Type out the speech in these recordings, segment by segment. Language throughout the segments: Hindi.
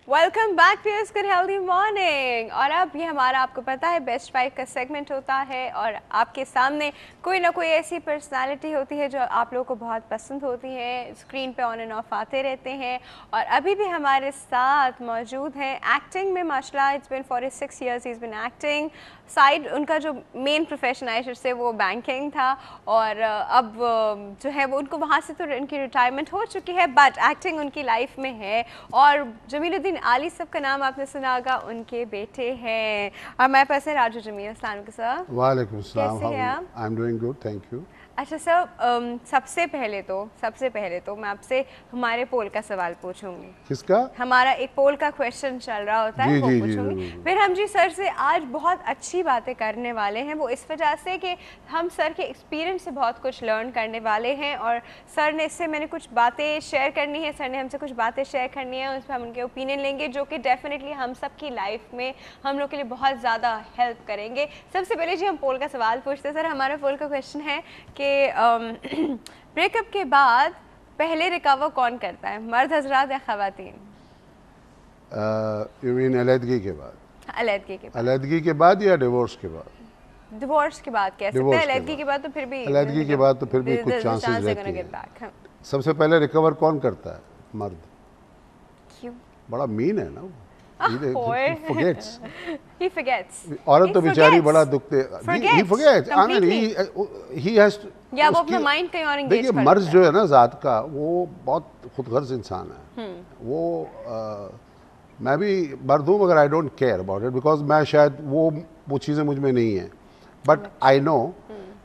Welcome back to your good healthy morning. और अब ये हमारा आपको पता है बेस्ट 5 का सेगमेंट होता है और आपके सामने कोई ना कोई ऐसी पर्सनालिटी होती है जो आप लोगों को बहुत पसंद होती है, स्क्रीन पे ऑन एंड ऑफ आते रहते हैं। और अभी भी हमारे साथ मौजूद हैं एक्टिंग में माशाल्लाह, it's been 46 years he is been acting. Side उनका जो main profession I should say वो बैंकिंग था और अब जो है वो उनको वहाँ से तो उनकी रिटायरमेंट हो चुकी है, बट एक्टिंग उनकी लाइफ में है। और जमीलुद्दीन आली साहब का नाम आपने सुना होगा, उनके बेटे हैं। और हमारे पास है राजू जमील। अस्सलाम वालेकुम सर। वालेकुम सलाम। कैसे हैं आप? I am doing good, thank you. अच्छा सर, सबसे पहले तो मैं आपसे हमारे पोल का सवाल पूछूंगी। किसका? हमारा एक पोल का क्वेश्चन चल रहा होता है, वो पूछूंगी। फिर हम जी सर से आज बहुत अच्छी बातें करने वाले हैं, वो इस वजह से कि हम सर के एक्सपीरियंस से बहुत कुछ लर्न करने वाले हैं। और सर ने इससे मैंने कुछ बातें शेयर करनी है, सर ने हमसे कुछ बातें शेयर करनी है, उस पर हम उनके ओपिनियन लेंगे जो कि डेफिनेटली हम सब की लाइफ में हम लोग के लिए बहुत ज़्यादा हेल्प करेंगे। सबसे पहले जी हम पोल का सवाल पूछते हैं। सर हमारा पोल का क्वेश्चन है कि ब्रेकअप के बाद पहले रिकवर कौन करता है, मर्द हजरात या खवातीन? यू मीन अलहदगी के बाद? अलहदगी के बाद या डिवोर्स के बाद? डिवोर्स के बाद कह सकते हैं, अलहदगी के बाद तो फिर भी कुछ चांसेस रहते हैं। सबसे पहले रिकवर कौन करता है? मर्द। क्यों? बड़ा मीन है ना, He forgets. औरत तो बेचारी बड़ा दुखते, he forgets. I mean, he has to, या वो अपना माइंड कहीं और एंगेज करता है। मर्द जो है ना जात का, वो बहुत खुदगर्ज इंसान है। वो मैं भी मर्द हूँ मगर I don't care about it, because मैं शायद वो चीज़ें मुझ में नहीं है। बट आई नो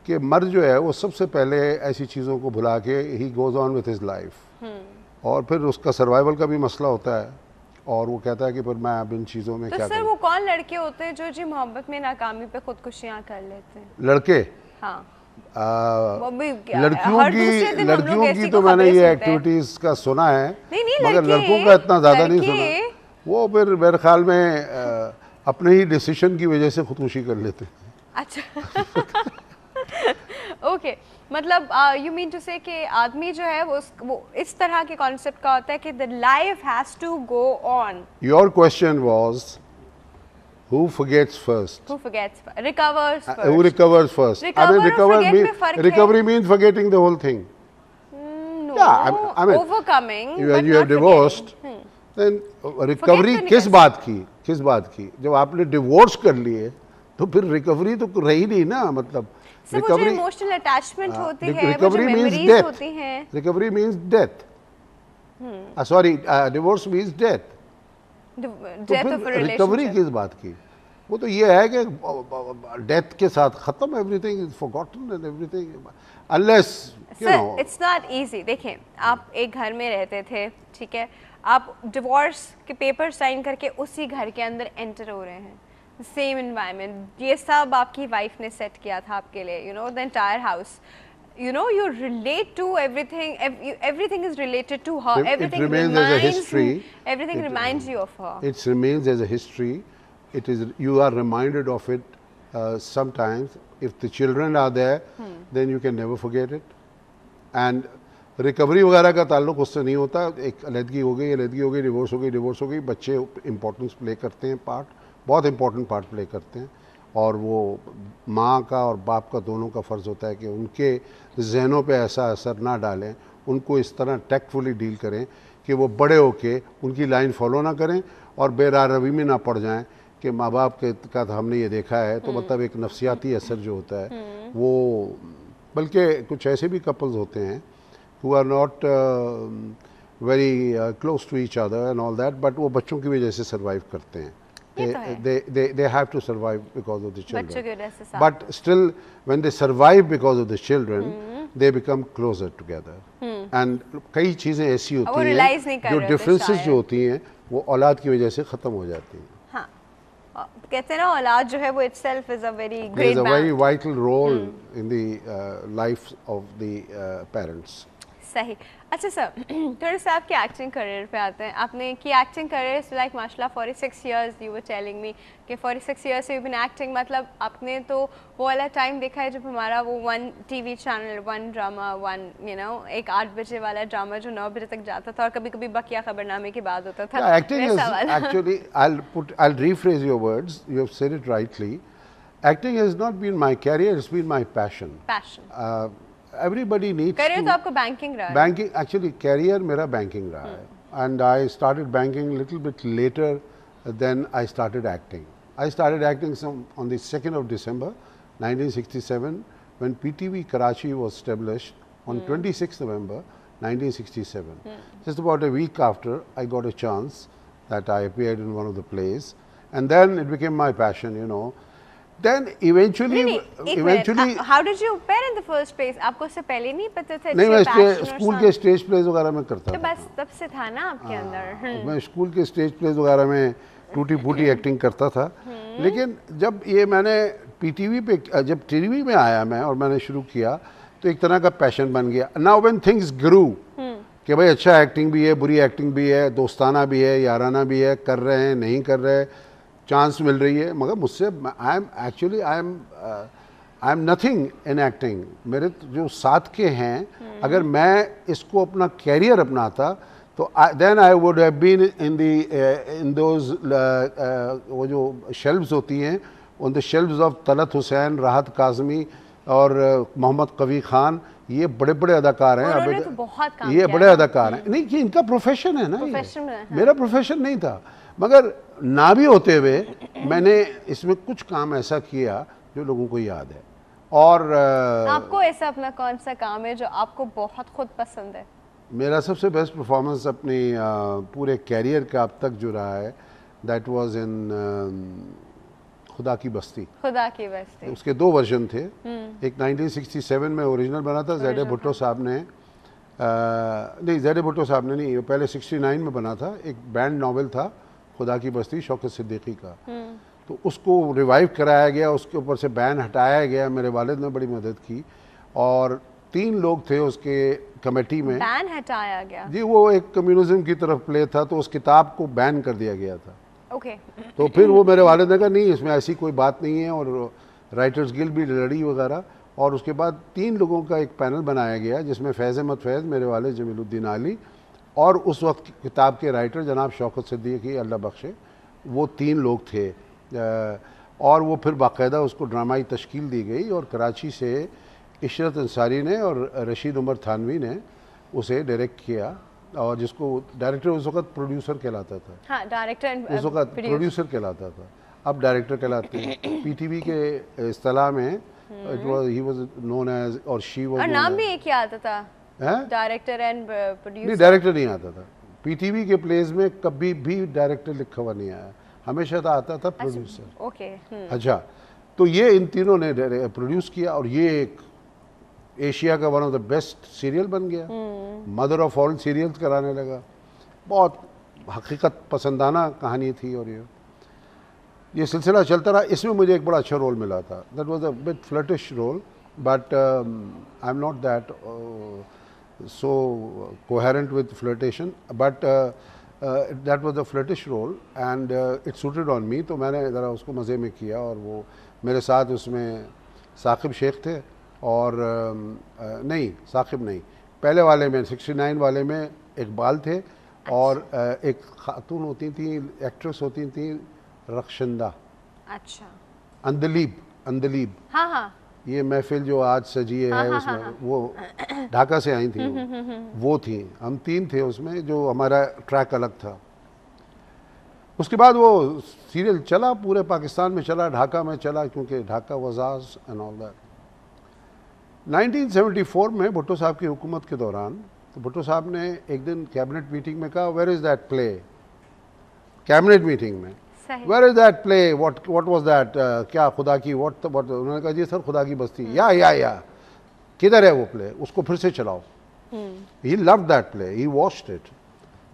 कि मर्द जो है वो सबसे पहले ऐसी चीज़ों को भुला के he goes on with his life, और फिर उसका सर्वाइवल का भी मसला होता है। और वो कहता है कि फिर मैं अब इन चीज़ों में तो क्या सर करूं? वो कौन लड़के होते हैं जो जी मोहब्बत में नाकामी पे खुदकुशियां कर लेते हैं? लड़के? हाँ। लड़कियों की तो मैंने ये एक्टिविटीज का सुना है, मगर लड़कों का इतना ज़्यादा नहीं सुना। वो फिर मेरे ख्याल में अपने ही डिसीजन की वजह से खुदकुशी कर लेते हैं। अच्छा। ओके, मतलब यू मीन टू से कि आदमी जो है वो इस तरह के कॉन्सेप्ट का होता है कि the life has to go on. Your question was who forgets first? Recovers first. Who recovers first? Recovery means forgetting the whole thing. No. Yeah, I mean, overcoming. When you are divorced, then recovery किस बात की? जब आपने डिवोर्स कर लिए तो फिर रिकवरी तो रही नहीं ना, मतलब रिकवरी इमोशनल अटैचमेंट होती है, रिकवरी मींस डेथ होती है। Recovery means death, sorry divorce means death. Recovery किस बात की? वो तो ये है कि डेथ के साथ खत्म, everything is forgotten and everything unless you know. It's not easy. देखें, आप एक घर में रहते थे, ठीक है, आप डिवोर्स के पेपर साइन करके उसी घर के अंदर एंटर हो रहे हैं, सेम एनवायरनमेंट, ये सब आपकी वाइफ ने सेट किया था आपके लिए, you know, the entire house, you know, you relate to everything, everything is related to her, everything remains as a history, everything reminds you of her. It remains as a history. It is, you are reminded of it sometimes. If the children are there, then you can never forget it. And recovery वगैरह का ताल्लुक उससे नहीं होता। एक अलहदगी हो गई, डिवोर्स हो गई, बच्चे इंपॉर्टेंस प्ले करते हैं, बहुत इंपॉर्टेंट पार्ट प्ले करते हैं। और वो माँ का और बाप का दोनों का फ़र्ज़ होता है कि उनके जहनों पे ऐसा असर ना डालें, उनको इस तरह टैक्टफुली डील करें कि वो बड़े होके उनकी लाइन फॉलो ना करें और बेरारवी में ना पड़ जाएं कि माँ बाप के का तो हमने ये देखा है। तो मतलब एक नफसियाती असर जो होता है वो, बल्कि कुछ ऐसे भी कपल्स होते हैं who are not very close to each other and all that, but वो बच्चों की वजह से सर्वाइव करते हैं। They have to survive because of the children. But still, when they survive because of the children, they become closer together. And कई चीज़ें ऐसी होती हैं जो differences जो होती हैं वो औलाद की वजह से ख़त्म हो जाती हैं। हाँ, कहते हैं ना, औलाद जो है वो itself is a very great There's a very vital role in the life of the parents. सही। अच्छा सर, थोड़ा सा आपके एक्टिंग करियर पे आते हैं। आपने की एक्टिंग करियर लाइक माशाल्लाह 46 years, you were telling me कि 46 इयर्स यू बीन एक्टिंग, मतलब आपने तो वो वाला टाइम देखा है जब हमारा वो one TV channel, one drama, one एक 8 बजे वाला ड्रामा जो 9 बजे तक जाता था और कभी कभी बकिया खबरनामे के बाद होता था। Yeah, acting is actually, I'll rephrase your words. You have said it rightly. Acting has not been my career; it's been my passion. Everybody needs career to. तो आपको बैंकिंग रहा है। Banking actually career मेरा banking रहा है, and I started banking little bit later than I started acting. I started acting on the 2nd of December, 1967, when PTV Karachi was established on 26th November, 1967. Just about a week after, I got a chance that I appeared in one of the plays, and then it became my passion, you know. Then eventually, how did you appear in the first place? आपको उससे पहले नहीं पता था? नहीं, मैं स्कूल के स्टेज प्लेज वगैरह में करता था। तो बस तब से था ना आपके अंदर। मैं स्कूल के स्टेज प्लेज वगैरह में टूटी फूटी एक्टिंग करता था, लेकिन जब ये मैंने पीटीवी पे, जब टीवी में आया मैं और मैंने शुरू किया तो एक तरह का पैशन बन गया। नाउ व्हेन थिंग्स ग्रू कि भाई अच्छा एक्टिंग भी है, बुरी एक्टिंग भी है, दोस्ताना भी है, याराना भी है, कर रहे हैं, नहीं कर रहे, चांस मिल रही है, मगर मुझसे I am nothing in acting. मेरे जो साथ के हैं, अगर मैं इसको अपना कैरियर अपनाता तो then I would have been in those वो जो शेल्व्स होती हैं, on the shelves of Talat Hussain, Rahat Kazmi और मोहम्मद कवी खान। ये बड़े बड़े अदाकार हैं, तो ये बड़े अदाकार हैं। नहीं, कि इनका प्रोफेशन है ना, मेरा प्रोफेशन नहीं था, मगर ना भी होते हुए मैंने इसमें कुछ काम ऐसा किया जो लोगों को याद है। और आपको ऐसा अपना कौन सा काम है जो आपको बहुत खुद पसंद है? मेरा सबसे बेस्ट परफॉर्मेंस अपनी पूरे कैरियर का अब तक जो रहा है, दैट वाज इन खुदा की बस्ती। खुदा की बस्ती, उसके 2 वर्जन थे। एक 1967 में ओरिजिनल बना था, ज़ैड भुट्टो साहब ने, नहीं ज़ैड भुट्टो साहब ने नहीं, पहले 69 में बना था। एक बैंड नॉवेल था खुदा की बस्ती शौकत सिद्दीकी का, तो उसको रिवाइव कराया गया, उसके ऊपर से बैन हटाया गया। मेरे वालिद ने बड़ी मदद की और 3 लोग थे उसके कमेटी में। बैन हटाया गया जी, वो एक कम्युनिज्म की तरफ प्ले था, तो उस किताब को बैन कर दिया गया था। ओके। तो फिर वो मेरे वालिद ने कहा नहीं, इसमें ऐसी कोई बात नहीं है, और राइटर्स गिल्ड भी लड़ी वगैरह। और उसके बाद 3 लोगों का एक पैनल बनाया गया जिसमें फैज़ अहमद फैज़, मेरे वालिद जमीलुद्दीन आली और उस वक्त किताब के राइटर जनाब शौकत सिद्दीकी अल्लाह बख्शे, वो 3 लोग थे। और वो फिर बाकायदा उसको ड्रामाई तश्कील दी गई और कराची से इशरत अंसारी ने और रशीद उमर थानवी ने उसे डायरेक्ट किया, और जिसको डायरेक्टर उस वक्त प्रोड्यूसर कहलाता था। हाँ, डायरेक्टर उस वक्त प्रोड्यूसर कहलाता था, अब डायरेक्टर कहलाते हैं। पीटीवी के इस्तिलाह में it was, he was known as, और शी वाज, और नाम भी एक ही आता था, डायरेक्टर एंड प्रोड्यूसर। नहीं, डायरेक्टर नहीं आता था पीटीवी के प्लेस में, कभी भी डायरेक्टर लिखा हुआ नहीं आया, हमेशा तो आता था प्रोड्यूसर। ओके। अच्छा, तो ये इन तीनों ने प्रोड्यूस किया और ये एक एशिया का one of the best serial बन गया, मदर ऑफ ऑल सीरियल्स कराने लगा। बहुत हकीकत पसंदाना कहानी थी और ये सिलसिला चलता रहा। इसमें मुझे एक बड़ा अच्छा रोल मिला था, that was a bit flirtish role, but I am not that so coherent with flirtation, but that was a flirtish role and it suited on me, तो मैंने ज़रा उसको मज़े में किया। और वो मेरे साथ उसमें साकिब शेख थे और नहीं, साकिब नहीं, पहले वाले में 69 वाले में इकबाल थे और एक खातून होती थी, एक्ट्रेस होती थी रक्षंदा। अच्छा। अंदलीब। हाँ हाँ, ये महफिल जो आज सजी है उसमें वो ढाका से आई थी, वो थी। हम 3 थे उसमें, जो हमारा ट्रैक अलग था। उसके बाद वो सीरियल चला, पूरे पाकिस्तान में चला, ढाका में चला, क्योंकि Dhaka Bajaj and all that. 1974 में भुट्टो साहब की हुकूमत के दौरान, तो भुट्टो साहब ने एक दिन कैबिनेट मीटिंग में कहा, where is that play, cabinet meeting में, where is that play, what was that, क्या खुदा की, व्हाट, उन्होंने कहा जी सर खुदा की बस्ती, या किधर है वो प्ले, उसको फिर से चलाओ। He loved that play, he watched it.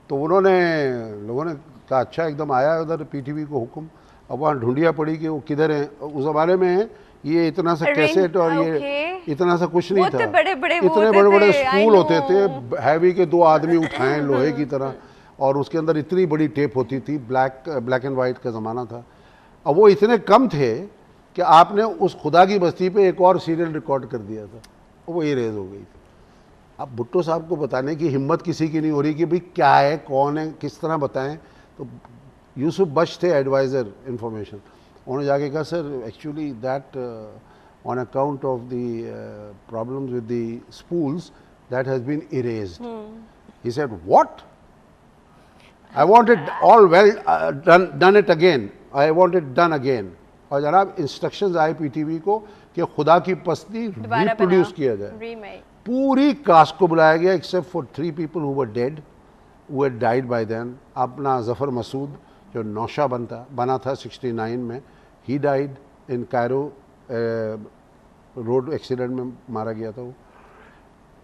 तो लोगों ने कहा अच्छा, एकदम आया उधर पीटीवी को हुक्म। अब वहाँ ढूंढिया पड़ी कि वो किधर है। उस ज़माने में ये इतना सा Ring, कैसेट और ये okay. इतना सा कुछ नहीं वो था। तो बड़े-बड़े वो इतने होते बड़े बड़े थे, I स्पूल होते थे, know. हैवी के 2 आदमी उठाएं लोहे की तरह, और उसके अंदर इतनी बड़ी टेप होती थी, ब्लैक एंड वाइट का ज़माना था। अब वो इतने कम थे कि आपने उस खुदा की बस्ती पे एक और सीरियल रिकॉर्ड कर दिया था, वो इरेज हो गई थी। अब भुट्टो साहब को बताने की हिम्मत किसी की नहीं हो रही कि भाई क्या है, कौन है, किस तरह बताएं। तो यूसुफ बख्श थे एडवाइज़र इंफॉर्मेशन, उन्होंने जाके कहा sir actually that on account of the problems with the spools that has been erased. He said what, I want it all well done it again, I want it done again. और जनाब इंस्ट्रक्शंस आए पीटीवी को कि खुदा की पस्ती रिप्रोड्यूस किया जाए। पूरी कास्ट को बुलाया गया except for 3 people who were dead, who had died by then। अपना जफ़र मसूद जो नौशा बना था 69 में, he died in Cairo, road accident में मारा गया था वो।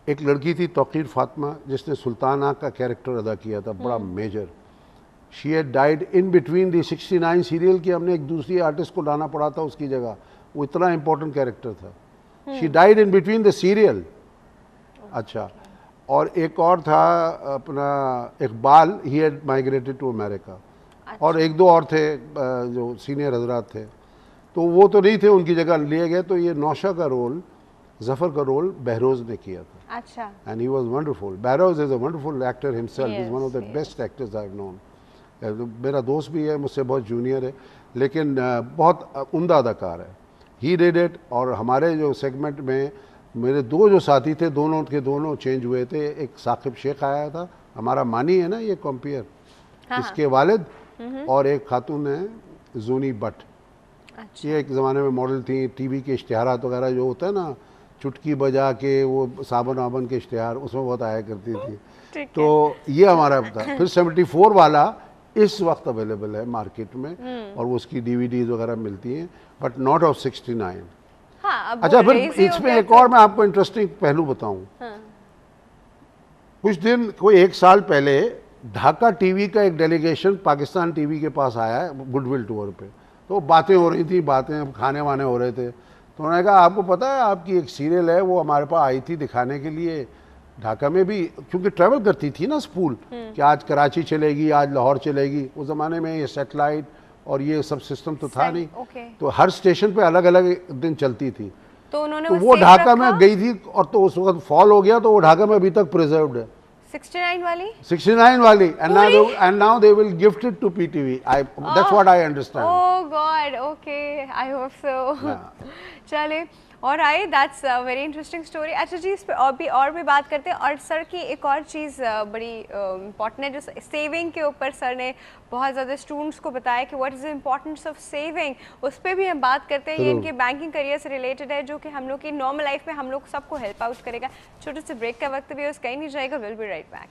एक लड़की थी तौकीर फातिमा जिसने सुल्ताना का कैरेक्टर अदा किया था, बड़ा major. She had died in between the 69 serial की, हमने एक दूसरी आर्टिस्ट को लाना पड़ा था उसकी जगह, वो इतना इंपॉर्टेंट कैरेक्टर था। She died in between the serial. अच्छा, और एक और था अपना Iqbal, he had migrated to America. और 1-2 और थे जो सीनियर हजरात थे, तो वो तो नहीं थे, उनकी जगह लिए गए। तो ये नौशा का रोल, जफ़र का रोल बहरोज़ ने किया था। अच्छा। And he was wonderful. Behroz is a wonderful actor himself, is one of the best actors I have known. मेरा दोस्त भी है, मुझसे बहुत जूनियर है, लेकिन बहुत उम्दा अदाकार है। He did it. और हमारे जो सेगमेंट में मेरे 2 जो साथी थे, दोनों के दोनों चेंज हुए थे। एक साकिब शेख आया था, हमारा मानी है ना ये कॉम्पियर, इसके वालिद, और एक खातून है जूनी बट। अच्छा। ये एक ज़माने में मॉडल थी, टीवी के इश्तिहारात वगैरह जो होता है ना, चुटकी बजा के वो साबन वाबन के इश्तिहार, उसमें बहुत आया करती थी। तो ये हमारा था। फिर 74 वाला इस वक्त अवेलेबल है मार्केट में, और वो उसकी DVDs वगैरह मिलती हैं, बट नॉट ऑफ 69। हाँ, अच्छा, फिर इसमें एक और मैं आपको इंटरेस्टिंग पहलू बताऊं। हाँ। कुछ दिन, कोई 1 साल पहले ढाका टीवी का एक डेलीगेशन पाकिस्तान टीवी के पास आया है गुडविल टूर पे। तो बातें हो रही थी, बातें खाने वाने हो रहे थे। तो उन्होंने कहा आपको पता है आपकी एक सीरियल है वो हमारे पास आई थी दिखाने के लिए ढाका में भी, क्योंकि ट्रैवल करती थी ना स्पूल, कि आज कराची चलेगी, आज लाहौर चलेगी। उस ज़माने में ये सेटेलाइट और ये सब सिस्टम तो था नहीं, तो हर स्टेशन पे अलग अलग दिन चलती थी। तो उन्होंने तो वो ढाका में गई थी, और तो उस वक्त फॉल हो गया, तो वो ढाका में अभी तक प्रिजर्व्ड है। 69 वाली, and now they will gift it to PTV. That's what I understand. Oh God, okay, I hope so. चले, और आई, दैट्स वेरी इंटरेस्टिंग स्टोरी। अच्छा जी, इस पे और भी बात करते हैं। और सर की एक और चीज़ बड़ी इम्पॉर्टेंट है, जो सेविंग के ऊपर सर ने बहुत ज़्यादा स्टूडेंट्स को बताया कि what is the importance of saving, उस पर भी हम बात करते हैं। ये इनके बैंकिंग करियर से रिलेटेड है, जो कि हम लोग की नॉर्मल लाइफ में हम लोग सबको हेल्प आउट करेगा। छोटे से ब्रेक का वक्त भी है, कहीं नहीं जाएगा। Will be right back.